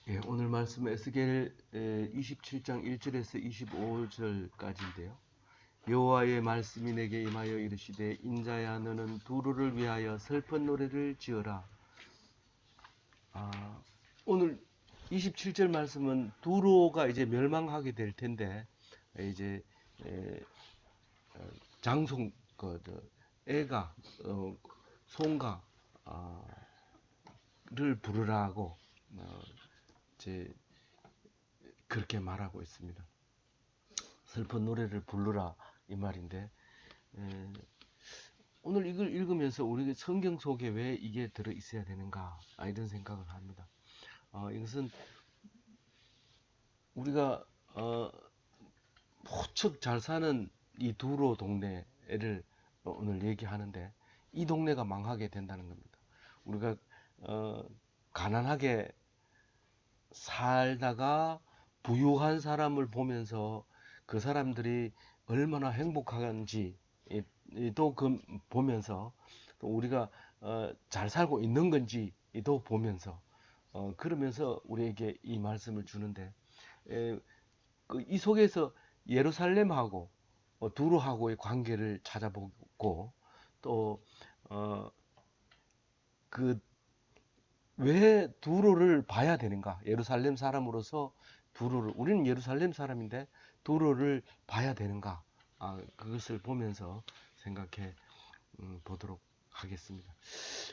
예, 오늘 말씀 에스겔 27장 1절에서 25절까지인데요. 여호와의 말씀이 내게 임하여 이르시되 인자야 너는 두로를 위하여 슬픈 노래를 지어라. 오늘 27절 말씀은 두로가 이제 멸망하게 될 텐데 이제 에, 장송 애가 송가를 부르라고 이제 그렇게 말하고 있습니다. 슬픈 노래를 부르라 이 말인데 오늘 이걸 읽으면서 우리 성경 속에 왜 이게 들어 있어야 되는가 이런 생각을 합니다. 이것은 우리가 무척 잘 사는 이 두로 동네를 오늘 얘기하는데 이 동네가 망하게 된다는 겁니다. 우리가 가난하게 살다가 부유한 사람을 보면서 그 사람들이 얼마나 행복한지 또 보면서 또 우리가 잘 살고 있는 건지 또 보면서 그러면서 우리에게 이 말씀을 주는데 이 속에서 예루살렘하고 두로하고의 관계를 찾아보고 또 그 왜 두로를 봐야 되는가? 예루살렘 사람으로서 두로를 우리는 예루살렘 사람인데 두로를 봐야 되는가? 그것을 보면서 생각해 보도록 하겠습니다.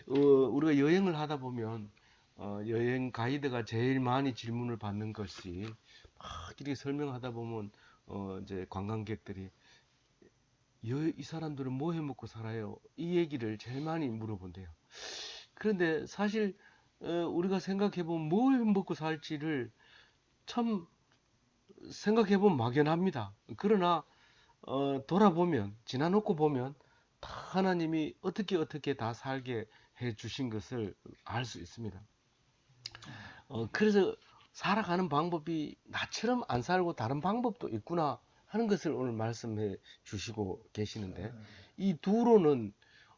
우리가 여행을 하다 보면 여행 가이드가 제일 많이 질문을 받는 것이 막 이렇게 설명하다 보면 이제 관광객들이 이 사람들은 뭐 해 먹고 살아요? 이 얘기를 제일 많이 물어본대요. 그런데 사실 우리가 생각해보면 뭐 해 먹고 살지를 참 생각해보면 막연합니다. 그러나 돌아보면 지나놓고 보면 다 하나님이 어떻게 다 살게 해 주신 것을 알 수 있습니다. 그래서 살아가는 방법이 나처럼 안 살고 다른 방법도 있구나 하는 것을 오늘 말씀해 주시고 계시는데 이 두로는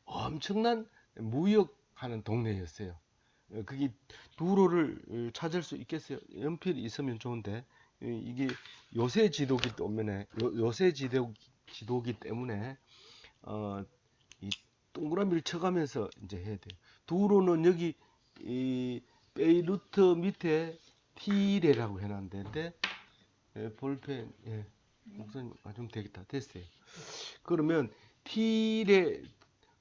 엄청난 무역하는 동네였어요. 그게 두로를 찾을 수 있겠어요? 연필이 있으면 좋은데 이게 요새 지도기 때문에 요새 지도기 때문에 이 동그라미를 쳐가면서 이제 해야 돼요. 두로는 여기 이 베이루트 밑에 티레라고 해놨는데 볼펜 목사님 좀 되겠다 됐어요. 그러면 티레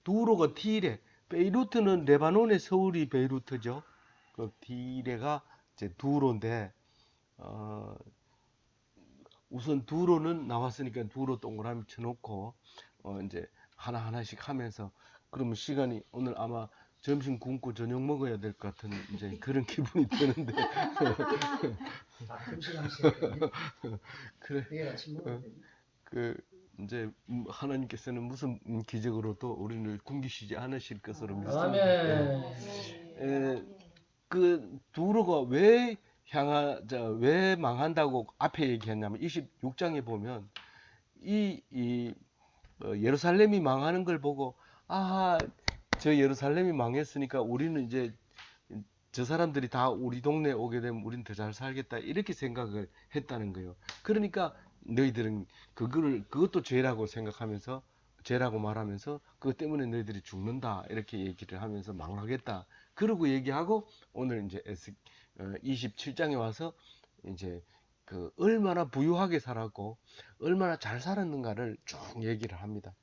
두로가 티레 베이루트는 레바논의 서울이 베이루트죠. 그 티레가 이제 두로인데 우선 두로는 나왔으니까 두로 동그라미 쳐놓고 이제 하나씩 하면서 그러면 시간이 오늘 아마 점심 굶고 저녁 먹어야 될 것 같은 이제 그런 기분이 드는데 그래 내일 아침 먹어야 돼. 그 이제 하나님께서는 무슨 기적으로 또 우리를 굶기시지 않으실 것으로 믿습니다. 아멘. 그 두로가 왜 망한다고 앞에 얘기했냐면 26장에 보면 예루살렘이 망하는 걸 보고 저 예루살렘이 망했으니까 우리는 이제 저 사람들이 다 우리 동네에 오게 되면 우린 더 잘 살겠다 이렇게 생각을 했다는 거예요. 그러니까 너희들은 그것도 죄라고 생각하면서 죄라고 말하면서 그것 때문에 너희들이 죽는다 이렇게 얘기를 하면서 망하겠다 그러고 얘기하고 오늘 이제 27장에 와서 이제 그 얼마나 부유하게 살았고 얼마나 잘 살았는가를 쭉 얘기를 합니다.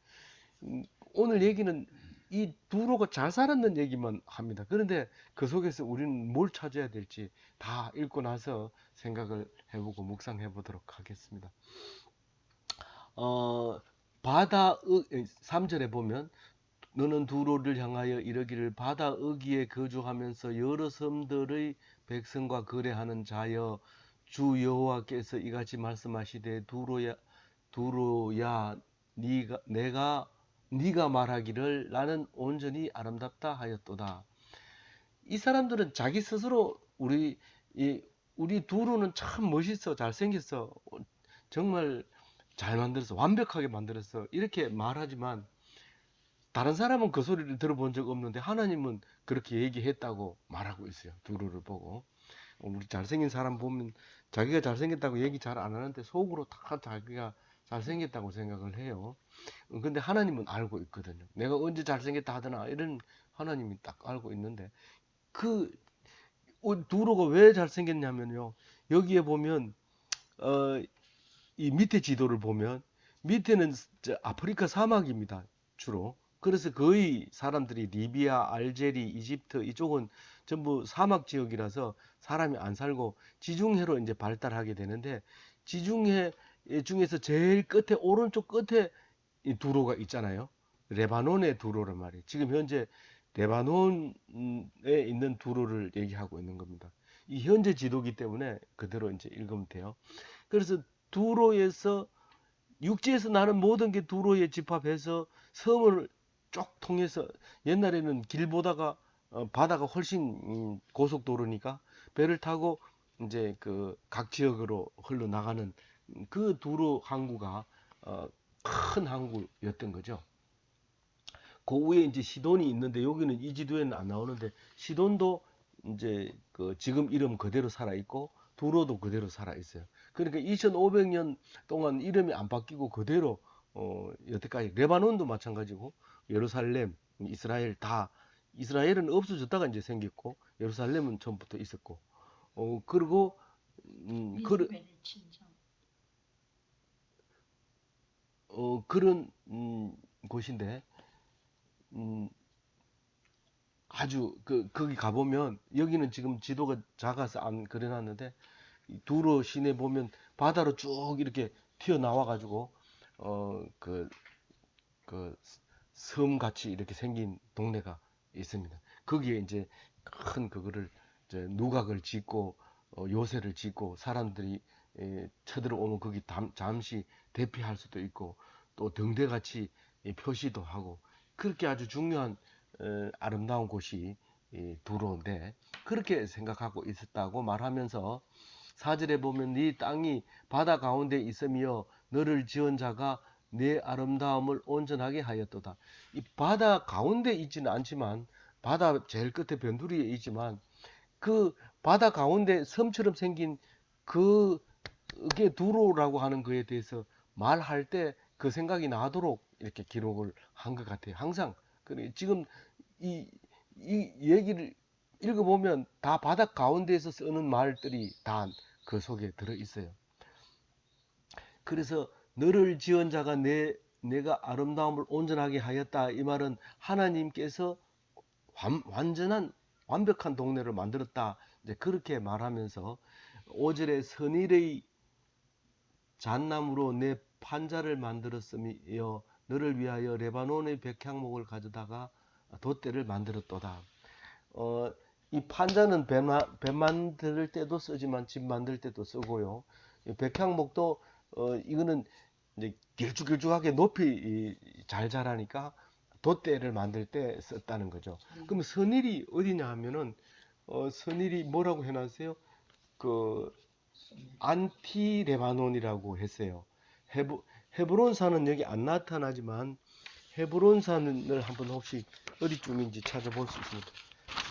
오늘 얘기는 이 두로가 잘 살았는 얘기만 합니다. 그런데 그 속에서 우리는 뭘 찾아야 될지 다 읽고 나서 생각을 해보고 묵상해 보도록 하겠습니다. 바다 3절에 보면 너는 두로를 향하여 이르기를 바다 어귀에 거주하면서 여러 섬들의 백성과 거래하는 자여 주 여호와께서 이같이 말씀하시되 두로야 네가 말하기를 나는 온전히 아름답다 하였도다. 이 사람들은 자기 스스로 우리 두로는 참 멋있어 잘생겼어 정말 잘 만들었어 완벽하게 만들었어 이렇게 말하지만 다른 사람은 그 소리를 들어본 적 없는데 하나님은 그렇게 얘기했다고 말하고 있어요. 두로를 보고. 우리 잘생긴 사람 보면 자기가 잘생겼다고 얘기 잘 안 하는데 속으로 다 자기가 잘생겼다고 생각을 해요. 근데 하나님은 알고 있거든요. 내가 언제 잘생겼다 하더나 이런 하나님이 딱 알고 있는데 그 두로가 왜 잘생겼냐면요. 여기에 보면 이 밑에 지도를 보면 밑에는 아프리카 사막입니다. 주로. 그래서 거의 사람들이 리비아, 알제리, 이집트 이쪽은 전부 사막 지역이라서 사람이 안 살고 지중해로 이제 발달하게 되는데 지중해 중에서 제일 끝에 오른쪽 끝에 이 두로가 있잖아요. 레바논의 두로란 말이에요. 지금 현재 레바논에 있는 두로를 얘기하고 있는 겁니다. 이 현재 지도기 때문에 그대로 이제 읽으면 돼요. 그래서 두로에서 육지에서 나는 모든 게 두로에 집합해서 섬을 쭉 통해서 옛날에는 길 보다가 바다가 훨씬 고속도로니까 배를 타고 이제 그 각 지역으로 흘러나가는 그 두로 항구가 큰 항구였던 거죠. 그 위에 이제 시돈이 있는데 여기는 이 지도에는 안 나오는데 시돈도 이제 그 지금 이름 그대로 살아 있고 두로도 그대로 살아 있어요. 그러니까 2,500년 동안 이름이 안 바뀌고 그대로 여태까지 레바논도 마찬가지고 예루살렘, 이스라엘 다 이스라엘은 없어졌다가 이제 생겼고 예루살렘은 처음부터 있었고 그리고 그 그런 곳인데 음, 아주 거기 가보면 여기는 지금 지도가 작아서 안 그려놨는데 두로 시내 보면 바다로 쭉 이렇게 튀어나와 가지고 그 섬 같이 이렇게 생긴 동네가 있습니다. 거기에 이제 큰 그거를 이제 누각을 짓고 요새를 짓고 사람들이 쳐들어오면 거기 잠시 대피할 수도 있고 또 등대같이 표시도 하고 그렇게 아주 중요한 아름다운 곳이 두로인데 그렇게 생각하고 있었다고 말하면서 사절에 보면 네 땅이 바다 가운데 있으며 너를 지은 자가 내 아름다움을 온전하게 하였도다. 이 바다 가운데 있지는 않지만 바다 제일 끝에 변두리에 있지만 그 바다 가운데 섬처럼 생긴 그게 두로라고 하는 거에 대해서 말할 때 그 생각이 나도록 이렇게 기록을 한 것 같아요. 항상 지금 이, 이 얘기를 읽어보면 다 바다 가운데에서 쓰는 말들이 다 그 속에 들어 있어요. 그래서 너를 지은 자가 내가 아름다움을 온전하게 하였다. 이 말은 하나님께서 완전한 완벽한 동네를 만들었다. 이제 그렇게 말하면서 5절에 선일의 잣나무로 내 판자를 만들었으며 너를 위하여 레바논의 백향목을 가져다가 돛대를 만들었도다. 이 판자는 배 만들 때도 쓰지만 집 만들 때도 쓰고요. 백향목도 이거는 이제 길쭉길쭉하게 높이 잘 자라니까 돛대를 만들 때 썼다는 거죠. 그럼 선일이 어디냐 하면은 선일이 뭐라고 해놨어요? 그 안티 레바논이라고 했어요. 헤브론산은 여기 안 나타나지만 헤브론산을 한번 혹시 어디쯤인지 찾아볼 수 있습니다.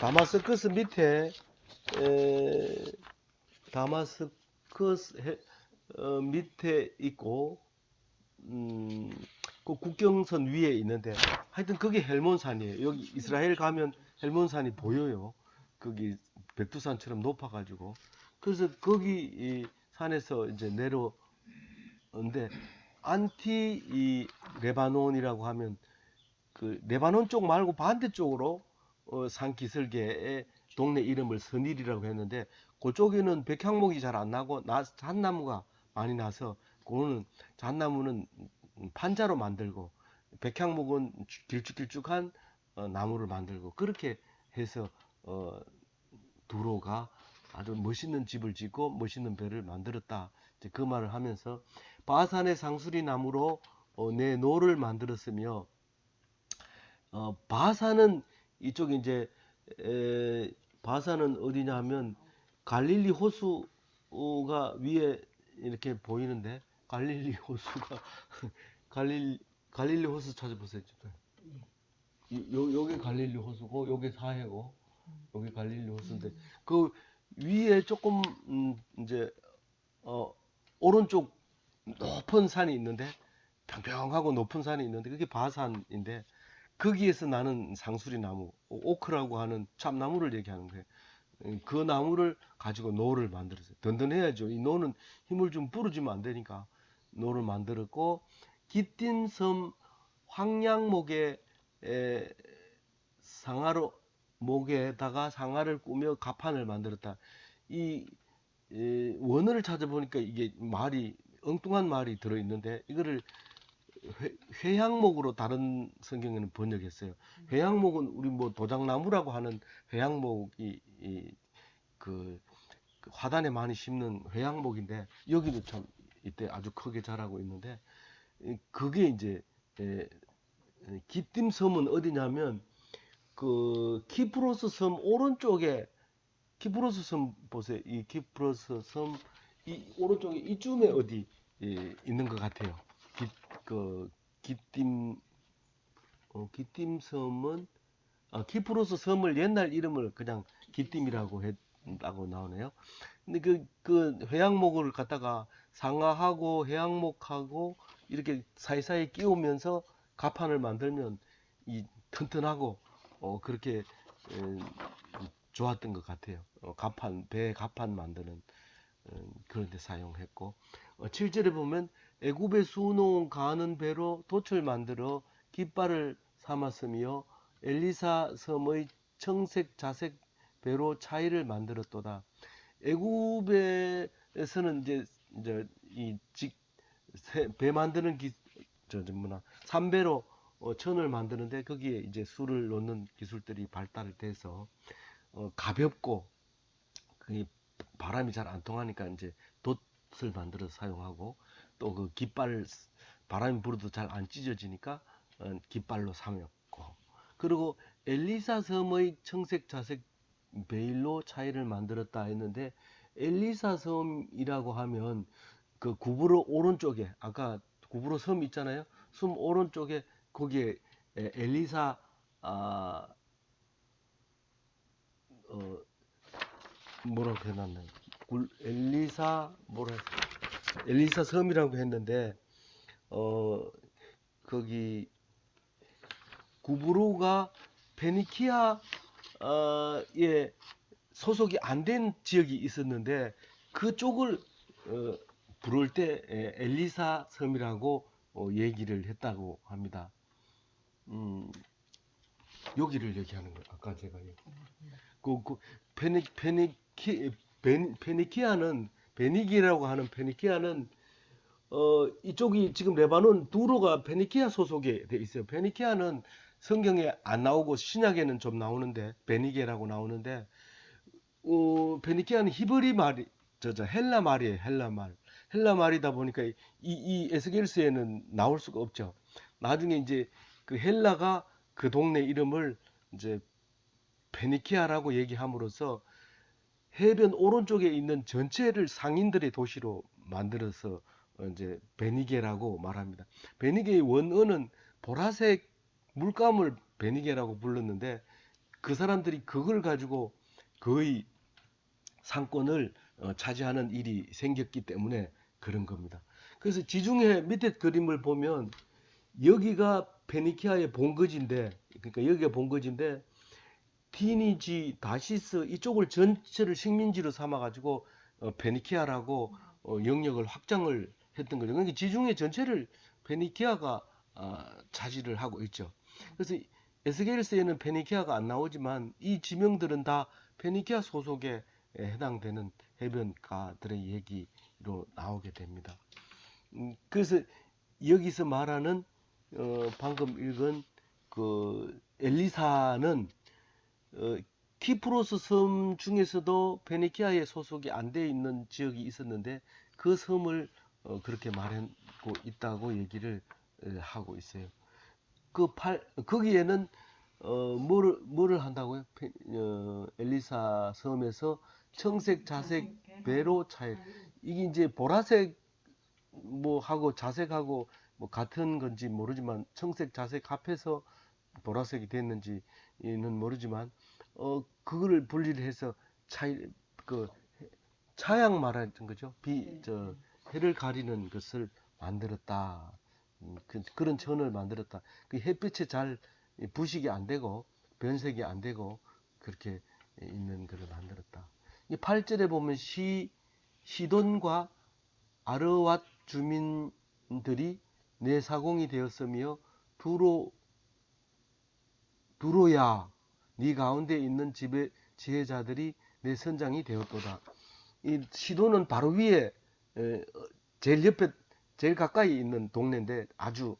다마스커스 밑에 다마스커스 밑에 있고 그 국경선 위에 있는데 하여튼 그게 헬몬산이에요. 여기 이스라엘 가면 헬몬산이 보여요. 거기 백두산처럼 높아가지고 그래서 거기 이 산에서 이제 내려오는데 안티 이 레바논이라고 하면 그 레바논 쪽 말고 반대쪽으로 산 기슭의 동네 이름을 선일이라고 했는데 그쪽에는 백향목이 잘 안 나고 잣나무가 많이 나서 그거는 잣나무는 판자로 만들고 백향목은 길쭉길쭉한 나무를 만들고 그렇게 해서 두로가 아주 멋있는 집을 짓고 멋있는 배를 만들었다. 이제 그 말을 하면서 바산의 상수리 나무로 내 노를 만들었으며 바산은 이쪽 이제 바산은 어디냐 하면 갈릴리 호수가 위에 이렇게 보이는데 갈릴리 호수가 갈릴리 호수 찾아보세요. 요게 갈릴리 호수고 요게 사해고 요게 갈릴리 호수인데 그 위에 조금 이제 오른쪽 높은 산이 있는데 평평하고 높은 산이 있는데 그게 바산인데 거기에서 나는 상수리 나무 오크라고 하는 참나무를 얘기하는 거예요. 그 나무를 가지고 노를 만들었어요. 든든해야죠. 이 노는 힘을 좀 부러지면 안 되니까 노를 만들었고 기띔섬 황량목에 상아로 목에다가 상아를 꾸며 가판을 만들었다. 이 원어를 찾아보니까 이게 말이 엉뚱한 말이 들어있는데 이거를 회양목으로 다른 성경에는 번역했어요. 회양목은 우리 뭐 도장나무라고 하는 회양목이 그 화단에 많이 심는 회양목인데 여기도 참 이때 아주 크게 자라고 있는데 그게 이제 기띔섬은 어디냐면 그 키프로스 섬 오른쪽에 키프로스 섬 보세요. 이 키프로스 섬 이 오른쪽에 이쯤에 어디 있는 것 같아요. 그 기띔 기띔 섬은 키프로스 섬을 옛날 이름을 그냥 기띔이라고 했다고 나오네요. 근데 그 회양목을 갖다가 상하하고 회양목하고 이렇게 사이사이 끼우면서 가판을 만들면 이 튼튼하고 그렇게 좋았던 것 같아요. 가판 배 가판 만드는 그런 데 사용했고 7절에 보면 애굽의 수놓은 가는 배로 돛을 만들어 깃발을 삼았으며 엘리사 섬의 청색 자색 배로 차이를 만들었도다. 애굽에서는 이제 배 만드는 삼배로 천을 만드는데 거기에 이제 술을 넣는 기술들이 발달돼서 가볍고 그 바람이 잘 안 통하니까 이제 돛을 만들어서 사용하고 또 그 깃발 바람이 불어도 잘 안 찢어지니까 깃발로 삼았고 그리고 엘리사 섬의 청색 자색 베일로 차이를 만들었다 했는데 엘리사 섬이라고 하면 그 구브로 오른쪽에 아까 구브로 섬 있잖아요. 섬 오른쪽에 거기에 엘리사 뭐라고 해놨나요? 엘리사 섬이라고 했는데 거기 구브로가 페니키아에 소속이 안 된 지역이 있었는데 그쪽을 부를 때 엘리사 섬이라고 얘기를 했다고 합니다. 여기를 얘기하는 거예요. 아까 제가 페니키아는 베니기라고 하는 페니키아는 이쪽이 지금 레바논 두로가 페니키아 소속에 돼 있어요. 페니키아는 성경에 안 나오고 신약에는 좀 나오는데 베니게라고 나오는데 페니키아는 히브리 말이 헬라 말이에요. 헬라 말이다 보니까 이 에스겔서에는 나올 수가 없죠. 나중에 이제 그 헬라가 그 동네 이름을 이제 페니키아라고 얘기함으로써 해변 오른쪽에 있는 전체를 상인들의 도시로 만들어서 이제 베니게라고 말합니다. 베니게의 원어는 보라색 물감을 베니게라고 불렀는데 그 사람들이 그걸 가지고 거의 상권을 차지하는 일이 생겼기 때문에 그런 겁니다. 그래서 지중해 밑에 그림을 보면 여기가 페니키아의 본거지인데 그러니까 여기가 본거지인데 티니지, 다시스 이쪽을 전체를 식민지로 삼아가지고 페니키아라고 영역을 확장을 했던 거죠. 그러니까 지중해 전체를 페니키아가 차지를 하고 있죠. 그래서 에스겔서에는 페니키아가 안 나오지만 이 지명들은 다 페니키아 소속에 해당되는 해변가들의 얘기로 나오게 됩니다. 그래서 여기서 말하는 방금 읽은 그 엘리사는 키프로스 섬 중에서도 페니키아의 소속이 안 돼 있는 지역이 있었는데 그 섬을 그렇게 말하고 있다고 얘기를 하고 있어요. 거기에는 뭐를 한다고요? 엘리사 섬에서 청색, 자색, 배로 차이. 이게 이제 보라색 뭐 하고 자색하고 뭐 같은 건지 모르지만 청색, 자색 합해서 보라색이 됐는지는 모르지만 그거를 분리를 해서 그 차양 말하는 거죠. 해를 가리는 것을 만들었다. 그런 천을 만들었다. 그 햇빛에 잘 부식이 안 되고 변색이 안 되고 그렇게 있는 것을 만들었다. 이 8절에 보면 시돈과 아르왓 주민들이 내 사공이 되었으며 두로야 네 가운데 있는 지혜자들이 내 선장이 되었도다. 이 시도는 바로 위에 제일 옆에 제일 가까이 있는 동네인데 아주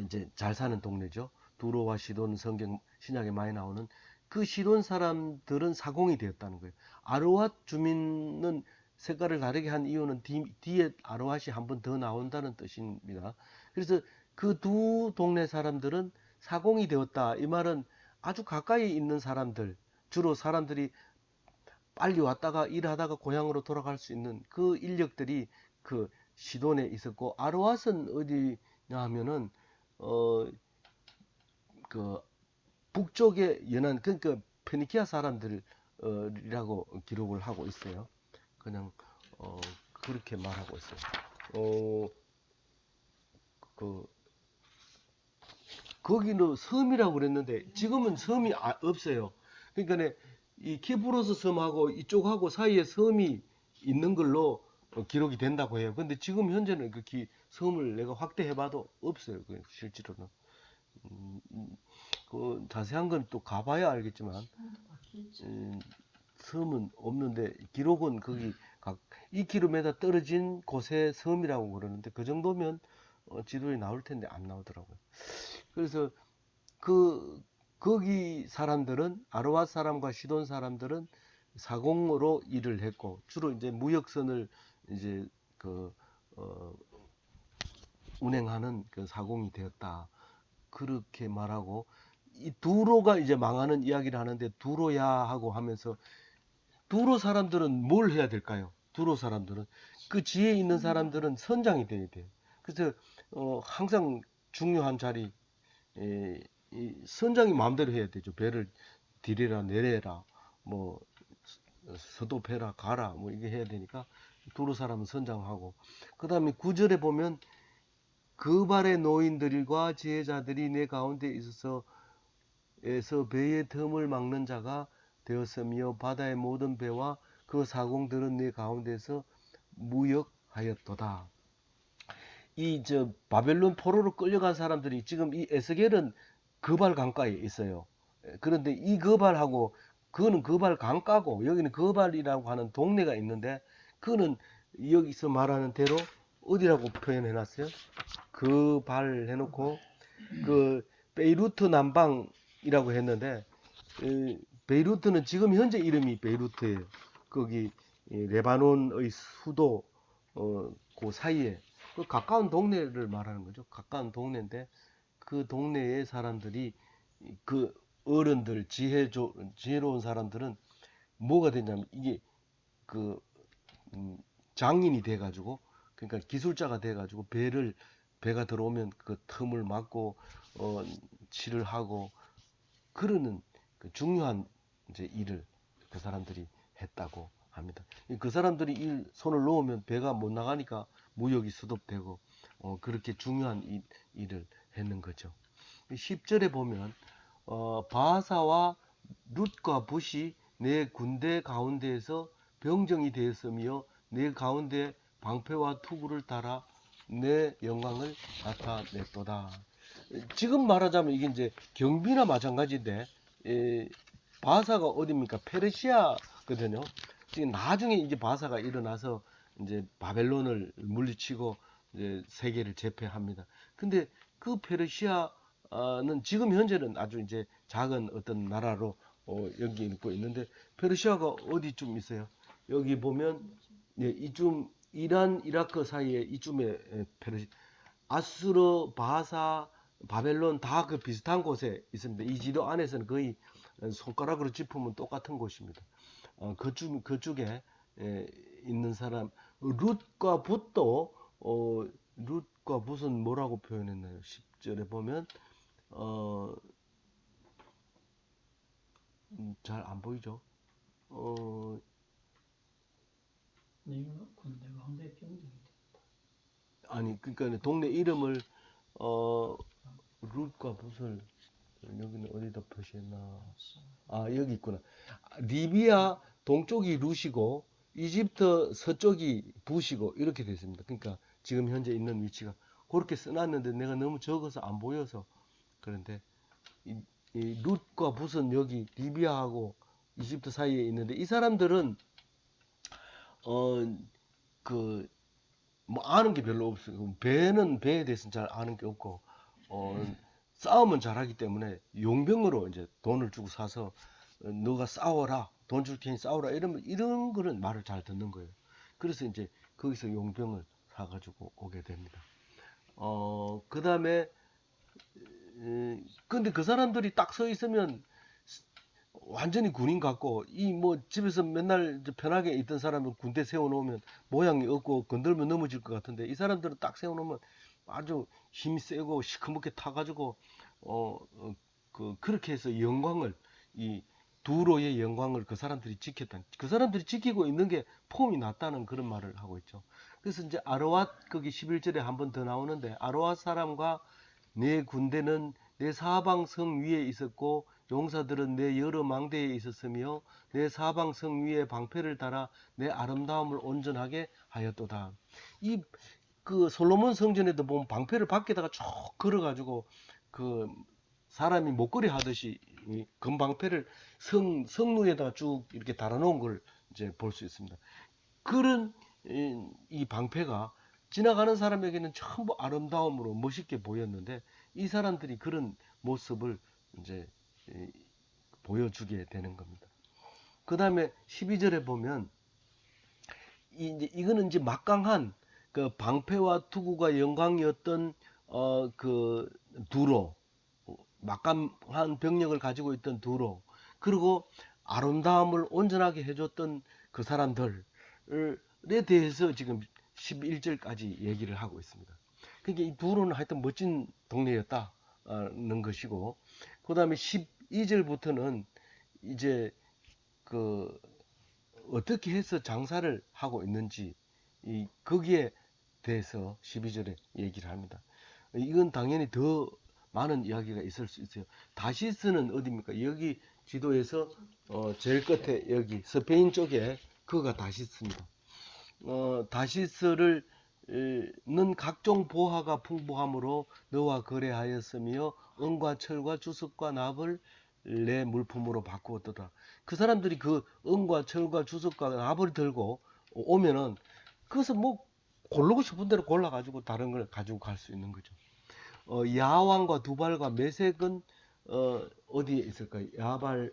이제 잘 사는 동네죠. 두로와 시돈 성경 신약에 많이 나오는 그 시돈 사람들은 사공이 되었다는 거예요. 아르왓 주민은 색깔을 다르게 한 이유는 뒤에 아르왓이 한 번 더 나온다는 뜻입니다. 그래서 그 두 동네 사람들은 사공이 되었다. 이 말은 아주 가까이 있는 사람들, 주로 사람들이 빨리 왔다가 일하다가 고향으로 돌아갈 수 있는 그 인력들이 그 시돈에 있었고, 아르왓은 어디냐 하면은 어 그 북쪽에 연안, 그러니까 페니키아 사람들이라고 기록을 하고 있어요. 그냥 그렇게 말하고 있어요. 어, 그 거기는 섬이라고 그랬는데 지금은 섬이 없어요. 그러니까 이 키프로스 섬하고 이쪽하고 사이에 섬이 있는 걸로 기록이 된다고 해요. 근데 지금 현재는 그 섬을 내가 확대해봐도 없어요. 그 실제로는. 음, 그 자세한 건 또 가봐야 알겠지만 섬은 없는데 기록은 거기 각 2km 떨어진 곳에 섬이라고 그러는데 그 정도면 지도에 나올 텐데 안 나오더라고요. 그래서 그 거기 사람들은 아르왓 사람과 시돈 사람들은 사공으로 일을 했고 주로 이제 무역선을 이제 그 어, 운행하는 그 사공이 되었다. 그렇게 말하고 이 두로가 이제 망하는 이야기를 하는데 두로야 하고 하면서 두로 사람들은 뭘 해야 될까요? 두로 사람들은 그 지혜 있는 사람들은 선장이 돼야 돼요. 그래서 항상 중요한 자리 이 선장이 마음대로 해야 되죠. 배를 디래라 내려라 뭐 서도배라 가라 뭐 이게 해야 되니까 두로 사람은 선장하고 그 다음에 9절에 보면 그 발의 노인들과 지혜자들이 내 가운데 있어서 배의 틈을 막는 자가 되었으며 바다의 모든 배와 그 사공들은 내 가운데서 무역하였도다. 이 바벨론 포로로 끌려간 사람들이 지금 이 에스겔은 그발 강가에 있어요. 그런데 이 그발하고 그거는 그발 강가고 여기는 그발이라고 하는 동네가 있는데 그거는 여기서 말하는 대로 어디라고 표현해 놨어요? 그발 해놓고 그 베이루트 남방이라고 했는데 베이루트는 지금 현재 이름이 베이루트예요. 거기 레바논의 수도 그 사이에 그 가까운 동네를 말하는 거죠. 가까운 동네인데 그 동네의 사람들이 그 어른들 지혜로운 사람들은 뭐가 되냐면 이게 그 장인이 돼가지고 그러니까 기술자가 돼가지고 배가 들어오면 그 틈을 막고 칠을 하고 그러는 그 중요한 이제 일을 그 사람들이 했다고 합니다. 그 사람들이 손을 놓으면 배가 못 나가니까 무역이 수독되고 그렇게 중요한 일을 했는 거죠. 10절에 보면 바사와 룻과 붓이 내 군대 가운데에서 병정이 되었으며 내 가운데 방패와 투구를 달아 내 영광을 나타냈도다. 지금 말하자면 이게 이제 경비나 마찬가지인데 바사가 어디입니까? 페르시아거든요. 지금 나중에 이제 바사가 일어나서 이제 바벨론을 물리치고 이제 세계를 제패합니다. 근데 그 페르시아는 지금 현재는 아주 이제 작은 어떤 나라로 여기 있고 있는데 페르시아가 어디쯤 있어요? 여기 보면 이쯤 이란 이라크 사이에 이쯤에 아수르, 바사, 바벨론 다 그 비슷한 곳에 있습니다. 이 지도 안에서는 거의 손가락으로 짚으면 똑같은 곳입니다. 그쪽에 있는 사람 룻과 붓도 룻과 붓은 뭐라고 표현했나요? 10절에 보면 어, 잘 안 보이죠? 내가 군대가 황대병장이 아니, 그러니까 동네 이름을, 어, 룻과 붓을, 여기는 어디다 표시했나? 됐다. 아, 여기 있구나. 리비아 동쪽이 룻이고, 이집트 서쪽이 붓이고, 이렇게 됐습니다. 그러니까 지금 현재 있는 위치가 그렇게 써놨는데 내가 너무 적어서 안 보여서 그런데 이, 이 룻과 붓은 여기 리비아하고 이집트 사이에 있는데 이 사람들은 그 뭐 아는 게 별로 없어요. 배는 배에 대해서는 잘 아는 게 없고 싸움은 잘하기 때문에 용병으로 이제 돈을 주고 사서 너가 싸워라 돈 줄 테니 싸워라 이러면 이런 거는 말을 잘 듣는 거예요. 그래서 이제 거기서 용병을 사가지고 오게 됩니다. 그다음에 근데 그 사람들이 딱 서 있으면 완전히 군인 같고 이 뭐 집에서 맨날 이제 편하게 있던 사람은 군대 세워놓으면 모양이 없고 건들면 넘어질 것 같은데 이 사람들은 딱 세워놓으면 아주 힘이 세고 시커멓게 타가지고 그렇게 해서 영광을 이 두로의 영광을 그 사람들이 지켰다. 그 사람들이 지키고 있는 게 폼이 났다는 그런 말을 하고 있죠. 그래서 이제 아로앗 거기 11절에 한 번 더 나오는데 아로앗 사람과 내 군대는 내 사방 성 위에 있었고 용사들은 내 여러 망대에 있었으며 내 사방 성 위에 방패를 달아 내 아름다움을 온전하게 하였도다. 이 그 솔로몬 성전에도 보면 방패를 밖에다가 쭉 걸어가지고 그 사람이 목걸이 하듯이 이 금방패를 성루에다가 쭉 이렇게 달아놓은 걸 이제 볼 수 있습니다. 그런 이 방패가 지나가는 사람에게는 전부 아름다움으로 멋있게 보였는데 이 사람들이 그런 모습을 이제 보여주게 되는 겁니다. 그 다음에 12절에 보면 이거는 이제 막강한 그 방패와 투구가 영광이었던 그 두로 막강한 병력을 가지고 있던 두로 그리고 아름다움을 온전하게 해줬던 그 사람들에 대해서 지금 11절까지 얘기를 하고 있습니다. 그러니까 이 두로는 하여튼 멋진 동네였다는 것이고 그 다음에 12절부터는 이제 그 어떻게 해서 장사를 하고 있는지 거기에 대해서 12절에 얘기를 합니다. 이건 당연히 더 많은 이야기가 있을 수 있어요. 다시스는 어디입니까? 여기 지도에서 제일 끝에 여기 스페인 쪽에 그가 다시스입니다. 다시스를 는 각종 보화가 풍부함으로 너와 거래하였으며 은과 철과 주석과 납을 내 물품으로 바꾸었도다. 그 사람들이 그 은과 철과 주석과 납을 들고 오면은 그것은 뭐 고르고 싶은 대로 골라가지고 다른 걸 가지고 갈 수 있는 거죠. 야왕과 두발과 메색은 어디에 있을까요? 야발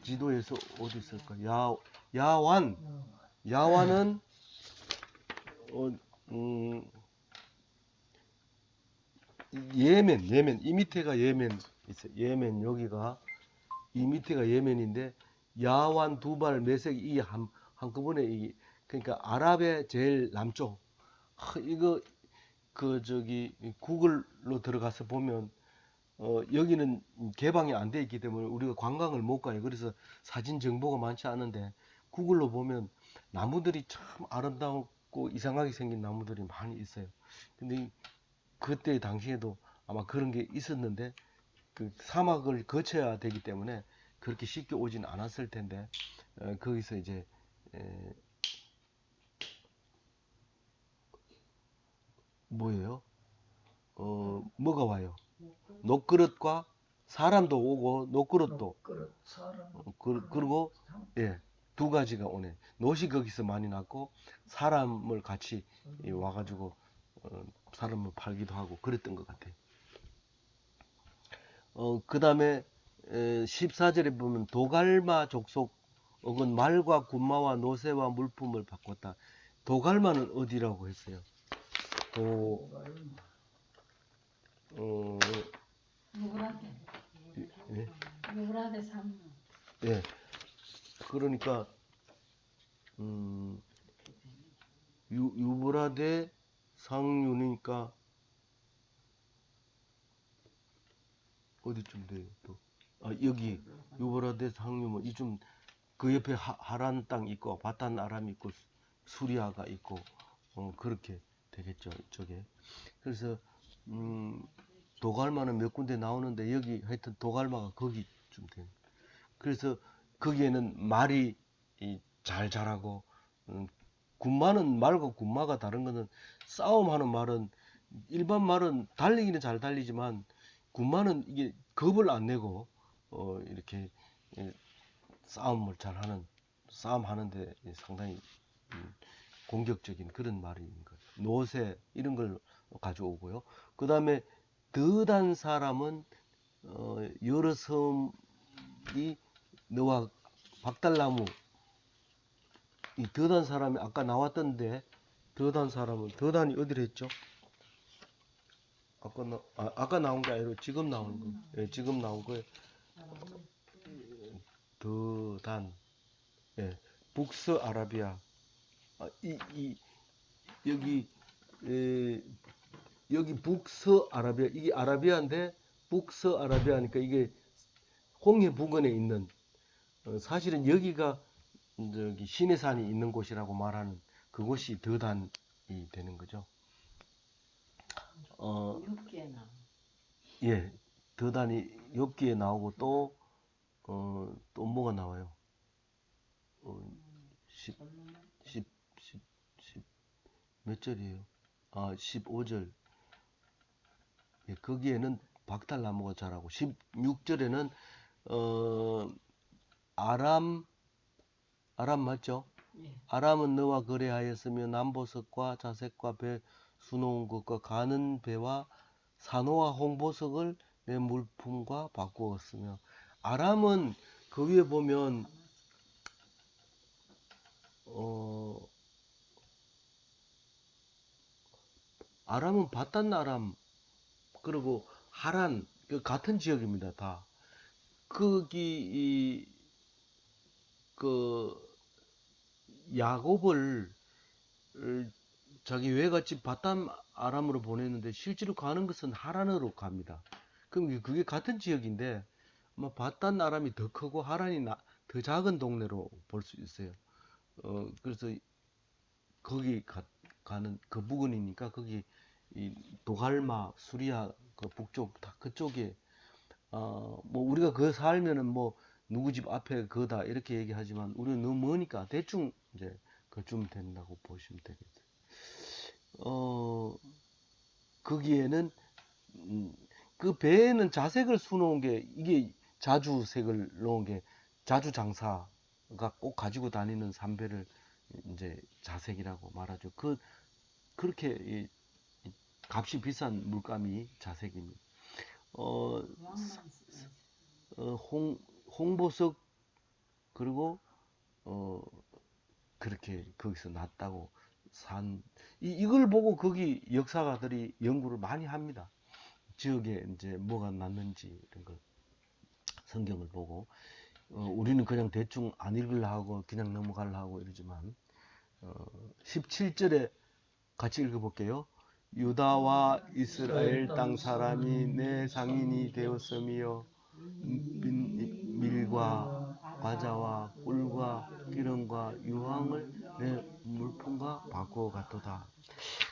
지도에서 어디 있을까? 야완 야완은 어, 음, 예멘 이 밑에가 예멘 있어요. 예멘 여기가 이 밑에가 예멘인데 야완 두발 메색 이 한꺼번에 그러니까 아랍의 제일 남쪽 이거 그 저기 구글로 들어가서 보면 여기는 개방이 안 돼 있기 때문에 우리가 관광을 못 가요. 그래서 사진 정보가 많지 않은데 구글로 보면 나무들이 참 아름답고 이상하게 생긴 나무들이 많이 있어요. 근데 그때 당시에도 아마 그런 게 있었는데 그 사막을 거쳐야 되기 때문에 그렇게 쉽게 오진 않았을 텐데 거기서 이제 에, 뭐예요? 뭐가 와요? 녹그릇과 사람도 오고 녹그릇도 녹그릇 사람 그리고 예, 두 가지가 오네. 노시 거기서 많이 났고 사람을 같이 와가지고 사람을 팔기도 하고 그랬던 것 같아요. 그 다음에 14절에 보면 도갈마 족속은 말과 군마와 노새와 물품을 바꿨다. 도갈마는 어디라고 했어요? 도, 어, 누구한테? 예, 누구한테 삼 예. 그러니까 유브라데 상류니까 어디쯤 돼요 또? 아 여기 유브라데스 항유뭐 이좀 그 옆에 하란 땅 있고 바탄 아람 있고 수리아가 있고 그렇게 되겠죠 이쪽에. 그래서 도갈마는 몇 군데 나오는데 여기 하여튼 도갈마가 거기쯤 돼요. 그래서 거기에는 말이 잘 자라고 군마는 말과 군마가 다른 거는 싸움하는 말은 일반 말은 달리기는 잘 달리지만 군마는 이게 겁을 안 내고 이렇게 예, 싸움을 잘하는 싸움하는데 상당히 공격적인 그런 말인 거예요. 노새 이런 걸 가져오고요. 그 다음에 더단 사람은 여러 섬이 너와 박달나무 이 더단 사람이 아까 나왔던데 더단 사람은 더단이 어디로 했죠? 아까 나온 게 아니라 지금 나온 거. 예, 지금 나온 거에 더단 예, 북서아라비아 여기 에, 여기 북서아라비아 이게 아라비아인데 북서아라비아니까 이게 홍해 부근에 있는 사실은 여기가 저기 시내산이 있는 곳이라고 말하는 그곳이 더단이 되는 거죠. 육계나 예, 더단이 엽기에 나오고 또 뭐가 나와요? 10, 10, 10, 몇 절이에요? 15절. 예, 거기에는 박달나무가 자라고 16절에는 아람 맞죠? 예. 아람은 너와 거래하였으며 남보석과 자색과 배 수놓은 것과 가는 배와 산호와 홍보석을 내 물품과 바꾸었으며 아람은 그 위에 보면 아람은 바탄 아람 그리고 하란 그 같은 지역입니다. 다 거기 그 야곱을 자기 외갓집 바탄 아람으로 보냈는데 실제로 가는 것은 하란으로 갑니다. 그럼 그게 같은 지역인데 아마 바탄 아람이 더 크고 하란이 더 작은 동네로 볼 수 있어요. 그래서 거기 가는 그 부근이니까 거기 이 도갈마, 수리아 그 북쪽 다 그쪽에 뭐 우리가 그 살면은 뭐 누구 집 앞에 그다 이렇게 얘기하지만 우리는 너무 머니까 대충 이제 그쯤 된다고 보시면 되겠어요. 거기에는 그 배에는 자색을 수놓은 게 이게 자주색을 놓은 게 자주 장사가 꼭 가지고 다니는 삼배를 이제 자색이라고 말하죠. 그렇게 이 값이 비싼 물감이 자색입니다. 어, 홍보석 그리고 그렇게 거기서 났다고 이걸 보고 거기 역사가들이 연구를 많이 합니다. 지역에 이제 뭐가 났는지 이런 걸 성경을 보고 우리는 그냥 대충 안 읽으려 하고 그냥 넘어가려 하고 이러지만 17절에 같이 읽어볼게요. 유다와 이스라엘 땅 사람이 내 상인이 되었으며 밀과 과자와 꿀과 기름과 유황을 내 물품과 바꾸어 갔도다.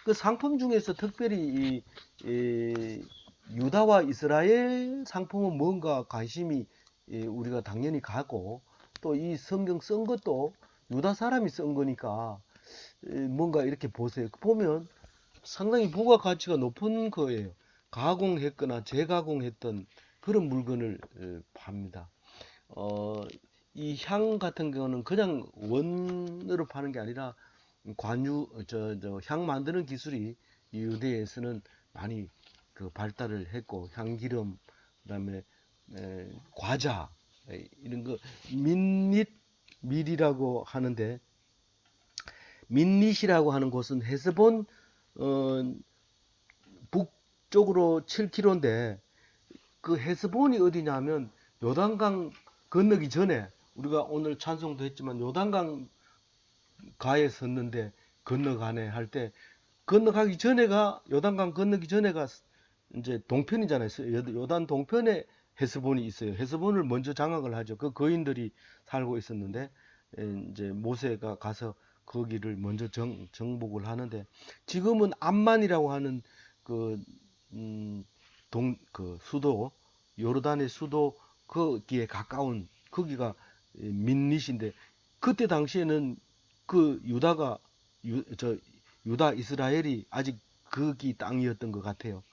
그 상품 중에서 특별히 이 유다와 이스라엘 상품은 뭔가 관심이 우리가 당연히 가고 또 이 성경 쓴 것도 유다 사람이 쓴 거니까 뭔가 이렇게 보세요. 보면 상당히 부가 가치가 높은 거예요. 가공했거나 재가공했던 그런 물건을 팝니다. 이 향 같은 경우는 그냥 원으로 파는 게 아니라 향 만드는 기술이 이 유대에서는 많이 그 발달을 했고 향기름 그다음에 과자 이런 거 밀이라고 하는데 민닛이라고 하는 곳은 헤스본 북쪽으로 7km인데 그 헤스본이 어디냐면 요단강 건너기 전에 우리가 오늘 찬송도 했지만 요단강 가에 섰는데 건너가네 할 때 건너가기 전에가 요단강 건너기 전에가 이제 동편이잖아요. 요단 동편에 헤스본이 있어요. 헤스본을 먼저 장악을 하죠. 그 거인들이 살고 있었는데 이제 모세가 가서 거기를 먼저 정복을 하는데 지금은 암만이라고 하는 그, 그 수도 요르단의 수도 거기에 가까운 거기가 민릿인데 그때 당시에는 그 유다가 유다 이스라엘이 아직 거기 땅이었던 것 같아요.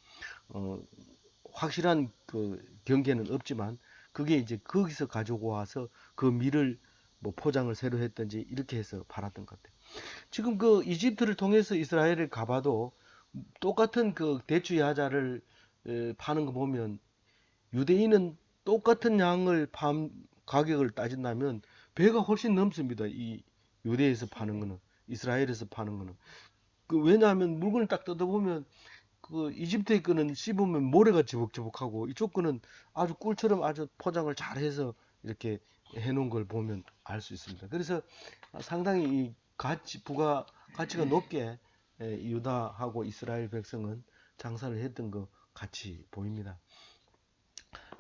확실한 그 경계는 없지만 그게 이제 거기서 가지고 와서 그 밀을 뭐 포장을 새로 했든지 이렇게 해서 팔았던 것 같아요. 지금 그 이집트를 통해서 이스라엘을 가봐도 똑같은 그 대추 야자를 파는 거 보면 유대인은 똑같은 양을 가격을 따진다면 배가 훨씬 넘습니다. 이 유대에서 파는 거는 이스라엘에서 파는 거는 왜냐하면 물건을 딱 뜯어보면 그 이집트의 거는 씹으면 모래가 지벅지벅하고 이쪽 거는 아주 꿀처럼 아주 포장을 잘해서 이렇게 해놓은 걸 보면 알 수 있습니다. 그래서 상당히 이 가치가 높게 유다하고 이스라엘 백성은 장사를 했던 것 같이 보입니다.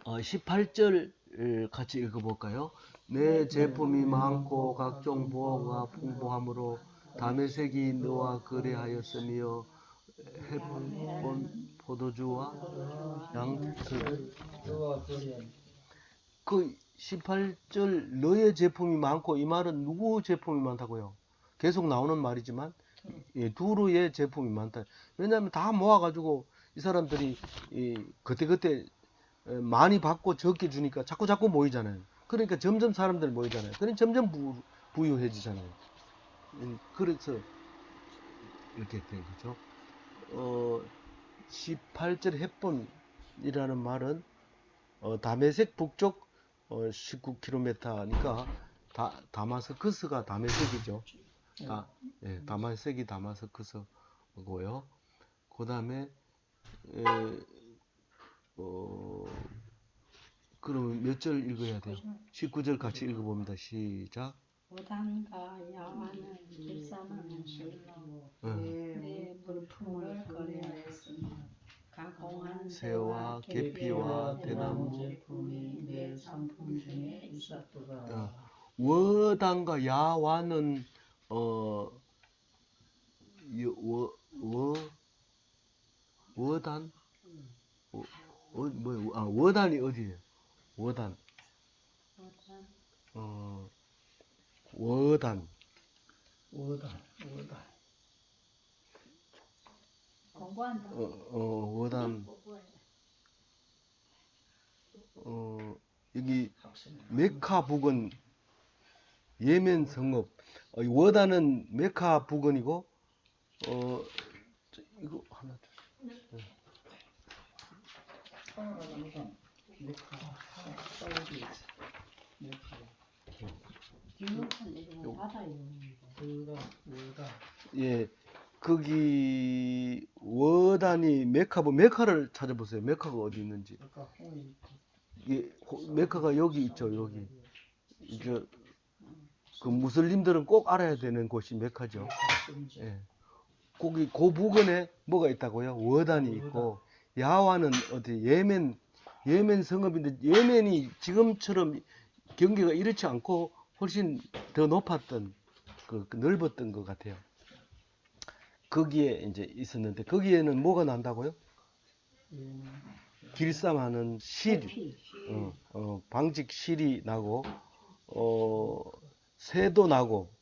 18절 같이 읽어볼까요? 내 제품이 많고 각종 보화가 풍부함으로 다메섹이 너와 거래하였으며 햇본 포도주와 양털을 그 18절 너의 제품이 많고 이 말은 누구 제품이 많다고요? 계속 나오는 말이지만 두루의 제품이 많다. 왜냐하면 다 모아가지고 이 사람들이 그때그때 많이 받고 적게 주니까 자꾸 모이잖아요. 그러니까 점점 사람들 모이잖아요. 그러니까 점점 부유해지잖아요. 그래서 이렇게 된 거죠. 18절 햇본이라는 말은 다메섹 북쪽 19km니까 다마스커스가 다메섹이죠. 다메섹이 다마스커스고요. 그 다음에 그러면 몇 절 읽어야 돼요? 19절 같이 읽어봅니다. 시작. 오단과 야와는 길쌈하는 실로 내 물품을 거래하였으며 가공한 새와 계피와 대나무 제품이 내 상품 중에 있었도다. 워단과 야와는 워단 워단이 어디예요? 워단 워단 공부한다. 워단 여기 메카 부근 예멘 성읍 워단은 메카 부근이고 이거 하나 뒷목은 이거 바다요. 예 거기 워단이 메카를 찾아보세요. 메카가 어디 있는지. 메카가 여기 있죠. 여기 이제 그 무슬림들은 꼭 알아야 되는 곳이 메카죠. 예. 거기 그 부근에 뭐가 있다고요? 워단이 있고 야와는 어디 예멘 성읍인데 예멘이 지금처럼 경계가 이렇지 않고 훨씬 더 높았던 그 넓었던 것 같아요. 거기에 이제 있었는데 거기에는 뭐가 난다고요? 길쌈하는 실, 방직 실이 나고 새도 나고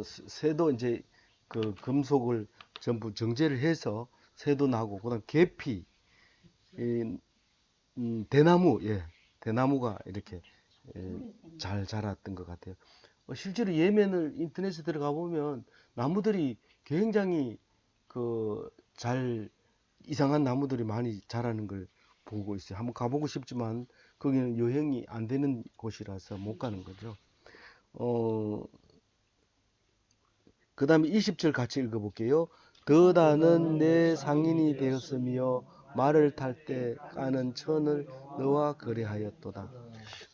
새도 이제 그 금속을 전부 정제를 해서 새도 나고 그다음 계피, 대나무가 이렇게 잘 자랐던 것 같아요. 실제로 예멘을 인터넷에 들어가 보면 나무들이 굉장히 이상한 나무들이 많이 자라는 걸 보고 있어요. 한번 가보고 싶지만 거기는 여행이 안 되는 곳이라서 못 가는 거죠. 그 다음에 20절 같이 읽어볼게요. 더다는 내 상인이 되었으며 말을 탈 때 까는 천을 너와 거래하였도다.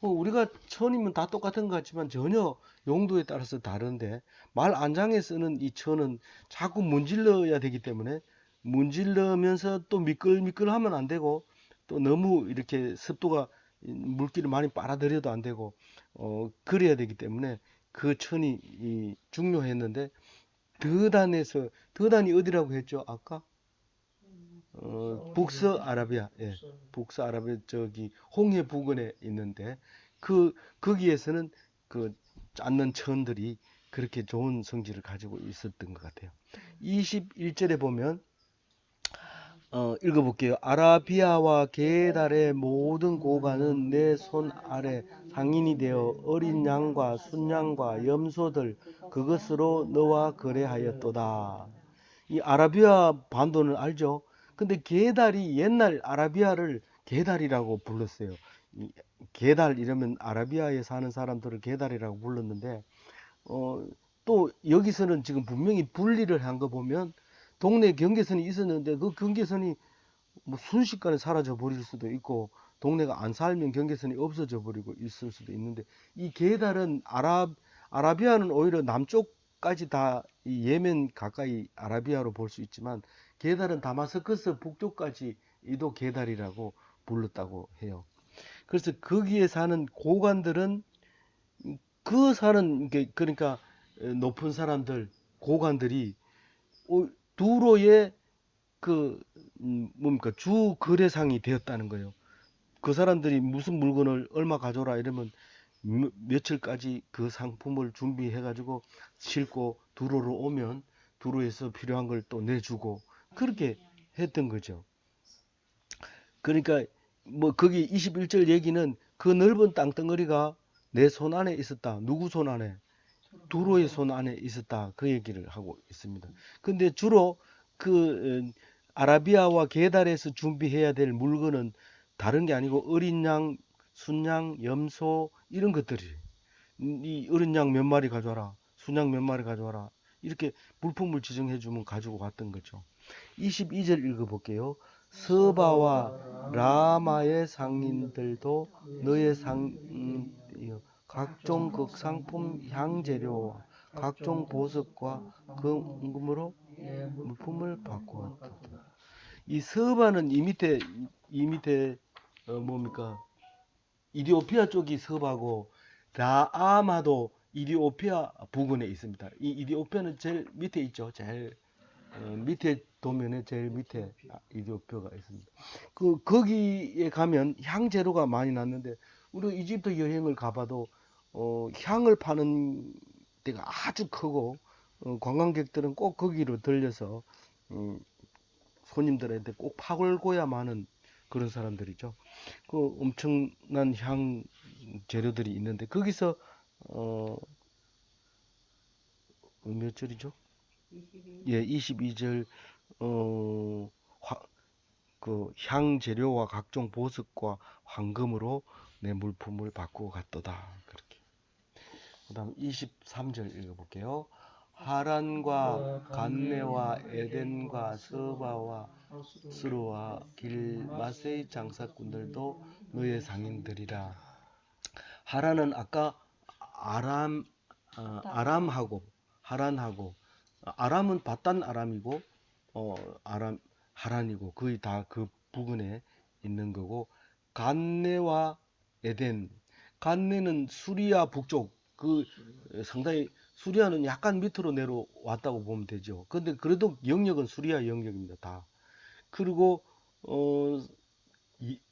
우리가 천이면 다 똑같은 것 같지만 전혀 용도에 따라서 다른데 말 안장에 쓰는 이 천은 자꾸 문질러야 되기 때문에 문질러면서 또 미끌미끌하면 안 되고 또 너무 이렇게 습도가 물기를 많이 빨아들여도 안 되고 그래야 되기 때문에 그 천이 중요했는데 더단이 어디라고 했죠? 아까 북서아라비아, 예, 북서아라비아 저기 홍해 부근에 있는데 거기에서는 그 앉는 천들이 그렇게 좋은 성질을 가지고 있었던 것 같아요. 21절에 보면 읽어볼게요. 아라비아와 게달의 모든 고관은 내 손 아래 상인이 되어 어린 양과 순양과 염소들 그것으로 너와 거래하였도다. 이 아라비아 반도는 알죠? 근데 게달이 옛날 아라비아를 게달이라고 불렀어요. 게달 이러면 아라비아에 사는 사람들을 게달이라고 불렀는데 어, 또 여기서는 지금 분명히 분리를 한 거 보면 동네 경계선이 있었는데 그 경계선이 뭐 순식간에 사라져 버릴 수도 있고 동네가 안 살면 경계선이 없어져 버리고 있을 수도 있는데 이 게달은 아라비아는 오히려 남쪽까지 다 이 예멘 가까이 아라비아로 볼 수 있지만 게달은 다마스커스 북쪽까지 이도 게달이라고 불렀다고 해요. 그래서 거기에 사는 고관들은 그 사는 그러니까 높은 사람들 고관들이 두로의 그 뭡니까 주 거래상이 되었다는 거예요. 그 사람들이 무슨 물건을 얼마 가져라 이러면 며칠까지 그 상품을 준비해 가지고 싣고 두로로 오면 두로에서 필요한 걸 또 내주고 그렇게 했던 거죠. 그러니까 뭐 거기 21절 얘기는 그 넓은 땅덩어리가 내 손 안에 있었다. 누구 손 안에? 두로의 손 안에 있었다. 그 얘기를 하고 있습니다. 근데 주로 그 아라비아와 게달에서 준비해야 될 물건은 다른 게 아니고 어린 양, 순양, 염소 이런 것들이 이 어린 양 몇 마리 가져와라. 순양 몇 마리 가져와라. 이렇게 물품을 지정해 주면 가지고 갔던 거죠. 22절 읽어볼게요. 서바와 라마의 상인들도 너의 각종 극상품 향재료와 각종 보석과 금으로 물품을 바꾸었다. 이 서바는 이 밑에 뭡니까? 이디오피아 쪽이 서바고 라아마도 이디오피아 부근에 있습니다. 이 이디오피아는 제일 밑에 있죠. 제일 밑에 도면에 제일 밑에 이디오피아가 있습니다. 거기에 가면 향 재료가 많이 났는데 우리 이집트 여행을 가봐도 향을 파는 데가 아주 크고 관광객들은 꼭 거기로 들려서 손님들한테 꼭 파골고야만 하는 그런 사람들이죠. 그 엄청난 향 재료들이 있는데 거기서 몇 절이죠? 예, 22절 그 향재료와 각종 보석과 황금으로 내 물품을 바꾸어 갔도다. 그렇게. 그다음 23절 읽어볼게요. 하란과 간네와 에덴과 서바와 스루와 길마세의 장사꾼들도 너의 상인들이라. 하란은 아까 아람하고 하란하고 아람은 바단 아람이고 하란이고 거의 다 그 부근에 있는 거고 간네와 에덴 간네는 수리아 북쪽 그 상당히 수리아는 약간 밑으로 내려왔다고 보면 되죠. 근데 그래도 영역은 수리아 영역입니다. 다. 그리고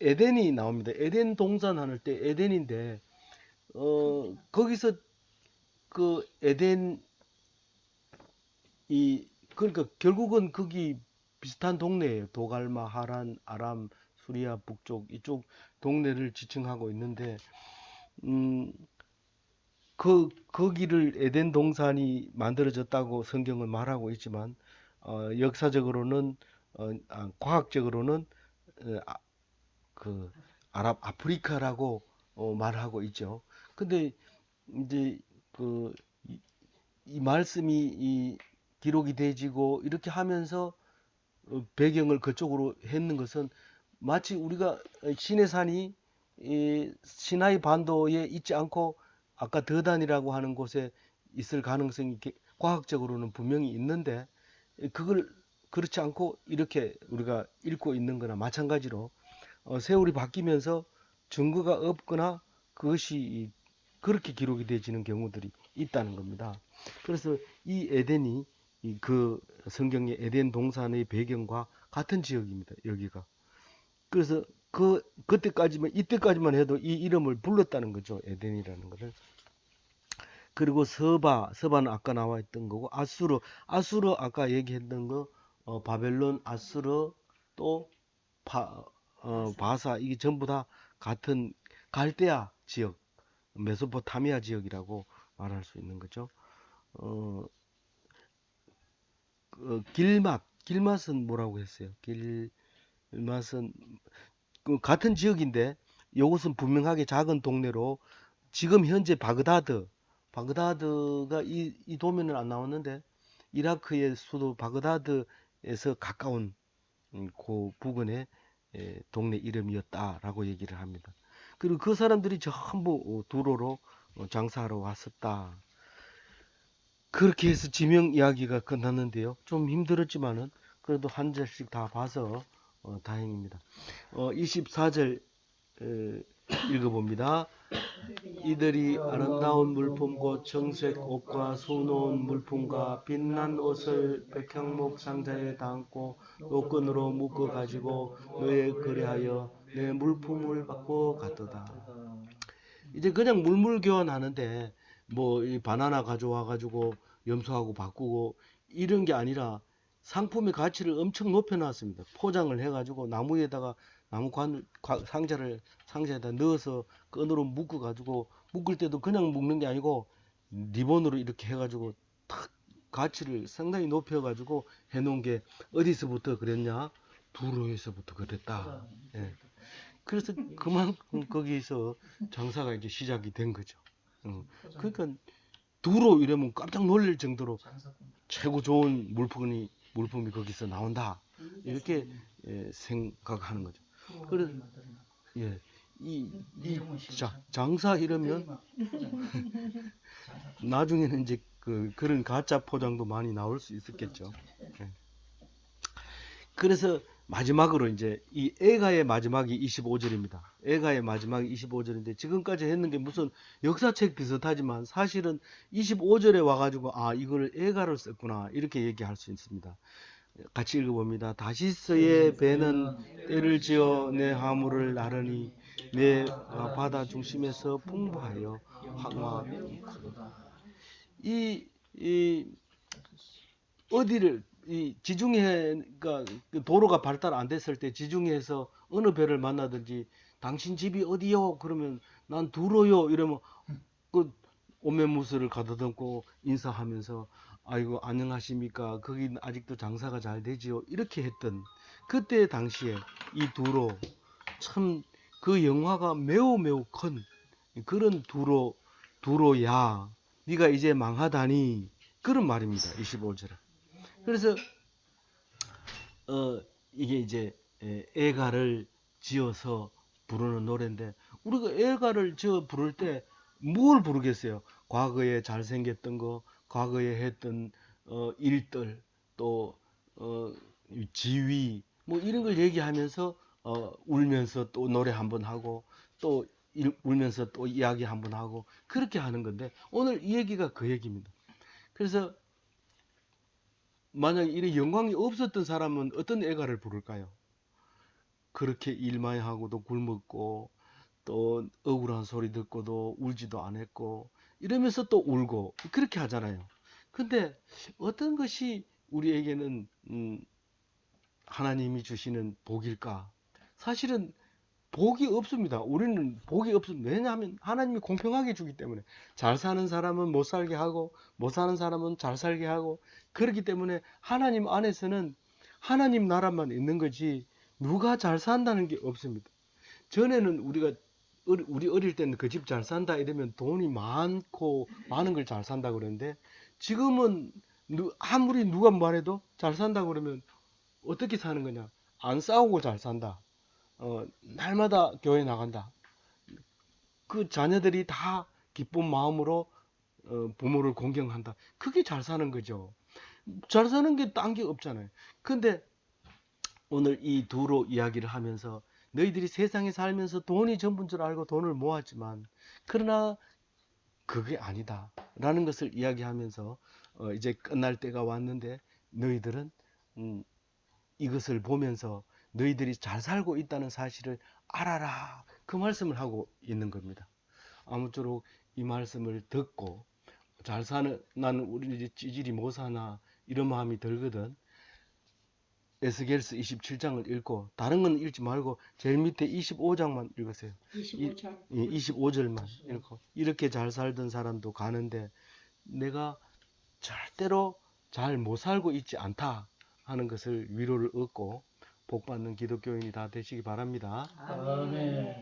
에덴이 나옵니다. 에덴 동산 할 때 에덴인데 거기서 그 에덴 그러니까 결국은 거기 비슷한 동네예요. 도갈마, 하란, 아람, 수리아 북쪽 이쪽 동네를 지칭하고 있는데 거기를 에덴 동산이 만들어졌다고 성경은 말하고 있지만 역사적으로는 과학적으로는 그 아프리카라고 말하고 있죠. 근데 이제 이 말씀이 기록이 되지고 이렇게 하면서 배경을 그쪽으로 했는 것은 마치 우리가 시내산이 시나이 반도에 있지 않고 아까 더단이라고 하는 곳에 있을 가능성이 과학적으로는 분명히 있는데 그걸 그렇지 않고 이렇게 우리가 읽고 있는 거나 마찬가지로 세월이 바뀌면서 증거가 없거나 그것이 그렇게 기록이 되어지는 경우들이 있다는 겁니다. 그래서 이 에덴이 그 성경의 에덴 동산의 배경과 같은 지역입니다. 여기가. 그래서 그때까지만 이때까지만 해도 이 이름을 불렀다는 거죠. 에덴이라는 것을. 그리고 서바는 아까 나와 있던 거고 아수르 아까 얘기했던 거 바벨론, 아수르 또 바사 이게 전부 다 같은 갈대아 지역, 메소포타미아 지역이라고 말할 수 있는 거죠. 어, 길맛은 뭐라고 했어요? 길맛은 그 같은 지역인데 이것은 분명하게 작은 동네로 지금 현재 바그다드가 이 도면은 안 나왔는데 이라크의 수도 바그다드에서 가까운 그 부근의 동네 이름이었다라고 얘기를 합니다. 그리고 그 사람들이 전부 두로로 장사하러 왔었다. 그렇게 해서 지명 이야기가 끝났는데요. 좀 힘들었지만은 그래도 한 절씩 다 봐서 다행입니다. 24절 읽어봅니다. 이들이 아름다운 물품 곧 청색 옷과 수놓은 물품과 빛난 옷을 백향목 상자에 담고 노끈으로 묶어 가지고 너에 거래하여 내 물품을 받고 갔도다. 이제 그냥 물물 교환하는데 뭐 이 바나나 가져와 가지고 염소하고 바꾸고 이런 게 아니라 상품의 가치를 엄청 높여놨습니다. 포장을 해가지고 나무에다가 상자에다 넣어서 끈으로 묶어가지고 묶을 때도 그냥 묶는 게 아니고 리본으로 이렇게 해가지고 탁 가치를 상당히 높여가지고 해놓은 게 어디서부터 그랬냐? 두로에서부터 그랬다. 예. 그래서 그만큼 거기서 장사가 이제 시작이 된 거죠. 그러니까 두로 이러면 깜짝 놀랄 정도로 최고 좋은 물품이 거기서 나온다. 이렇게 생각하는 거죠. 그래, 예, 장사 이러면 나중에는 이제 그런 가짜 포장도 많이 나올 수 있었겠죠. 예. 그래서 마지막으로 이제 이 애가의 마지막이 25절입니다. 애가의 마지막이 25절인데 지금까지 했는 게 무슨 역사책 비슷하지만 사실은 25절에 와가지고 이걸 애가를 썼구나 이렇게 얘기할 수 있습니다. 같이 읽어봅니다. 다시스의 배는 때를 지어 내 화물을 나르니 내 바다 중심에서 풍부하여 황화 이 어디를 이 지중해 그러니까 그 도로가 발달 안 됐을 때 지중해에서 어느 배를 만나든지 당신 집이 어디요? 그러면 난 두로요. 이러면 그 오매무스를 가다듬고 인사하면서 아이고 안녕하십니까? 거기 아직도 장사가 잘 되지요. 이렇게 했던 그때 당시에 이 두로 참 그 영화가 매우 매우 큰 그런 두로야. 네가 이제 망하다니 그런 말입니다. 25절에. 그래서 이게 이제 애가를 지어서 부르는 노래인데 우리가 애가를 지어 부를 때 뭘 부르겠어요? 과거에 잘생겼던 거, 과거에 했던 일들, 또 지위 뭐 이런 걸 얘기하면서 울면서 또 노래 한번 하고 또 울면서 또 이야기 한번 하고 그렇게 하는 건데 오늘 이 얘기가 그 얘기입니다. 그래서 만약 이런 영광이 없었던 사람은 어떤 애가를 부를까요? 그렇게 일 많이 하고도 굶었고 또 억울한 소리 듣고도 울지도 않았고 이러면서 또 울고 그렇게 하잖아요. 근데 어떤 것이 우리에게는 하나님이 주시는 복일까? 사실은 복이 없습니다. 우리는 복이 없습니다. 왜냐하면 하나님이 공평하게 주기 때문에 잘 사는 사람은 못 살게 하고 못 사는 사람은 잘 살게 하고 그렇기 때문에 하나님 안에서는 하나님 나라만 있는 거지 누가 잘 산다는 게 없습니다. 전에는 우리 어릴 때는 그 집 잘 산다 이러면 돈이 많고 많은 걸 잘 산다 그러는데 지금은 아무리 누가 말해도 잘 산다 그러면 어떻게 사는 거냐? 안 싸우고 잘 산다. 날마다 교회 나간다. 그 자녀들이 다 기쁜 마음으로 부모를 공경한다. 그게 잘 사는 거죠. 잘 사는 게 딴 게 없잖아요. 근데 오늘 이 두로 이야기를 하면서 너희들이 세상에 살면서 돈이 전부인 줄 알고 돈을 모았지만 그러나 그게 아니다 라는 것을 이야기하면서 이제 끝날 때가 왔는데 너희들은 이것을 보면서 너희들이 잘 살고 있다는 사실을 알아라, 그 말씀을 하고 있는 겁니다. 아무쪼록 이 말씀을 듣고 잘 사는, 나는 우리 이제 찌질이 못 사나 이런 마음이 들거든. 에스겔서 27장을 읽고 다른 건 읽지 말고 제일 밑에 25장만 읽으세요. 25절. 25절만 읽고 이렇게 잘 살던 사람도 가는데 내가 절대로 잘 못 살고 있지 않다 하는 것을 위로를 얻고 복 받는 기독교인이 다 되시기 바랍니다. 아멘.